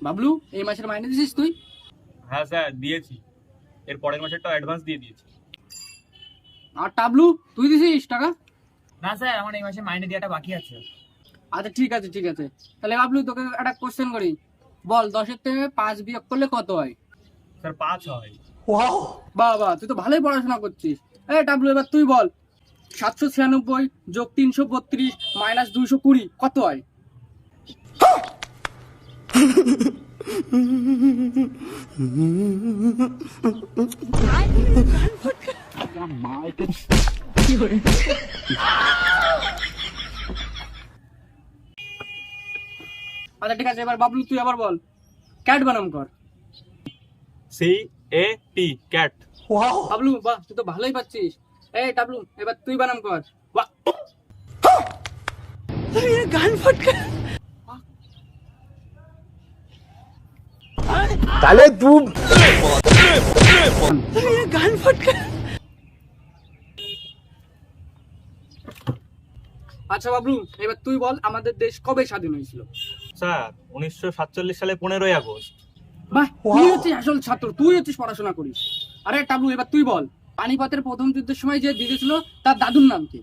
বাবলু, এই মাসের মাইনে দিছিস তুই? হ্যাঁ স্যার দিয়েছি, এর পরের মাসেরটাও অ্যাডভান্স দিয়ে দিয়েছি। আর টাবলু, তুই দিছিস টাকা? না স্যার, আমার এই মাসে মাইনে দেওয়াটা বাকি আছে। আচ্ছা ঠিক আছে ঠিক আছে। তাহলে বাবলু তোকে একটা কোশ্চেন করি, বল 10-এর থেকে 5 বিয়োগ করলে কত হয়? স্যার 5 হয়। বাহ বাহ, তুই তো ভালোই পড়াশোনা করছিস। এই টাবলু, এবার তুই বল 796 যোগ 332 মাইনাস 220 কত হয়? আচ্ছা ঠিক আছে, এবার বাবলু তুই আবার বল, ক্যাট বানাম কর। CAT cat. বাবলু বাহ, তুই তো ভালোই পাচ্ছিস। এই টাবলু, এবার তুই বানাম কর। বাহ। साले तू আচ্ছা বাবলু, এবার তুই বল আমাদের দেশ কবে স্বাধীন হয়েছিল? স্যার 1947 সালে 15ই আগস্ট। বাহ, তুই হচ্ছিস আসল ছাত্র, তুই হচ্ছিস পড়াশোনা করিস। আরে টাবলু, এবার তুই বল পানিপথের প্রথম যুদ্ধের সময় যে দিয়েছিল তার দাদুর নাম কি?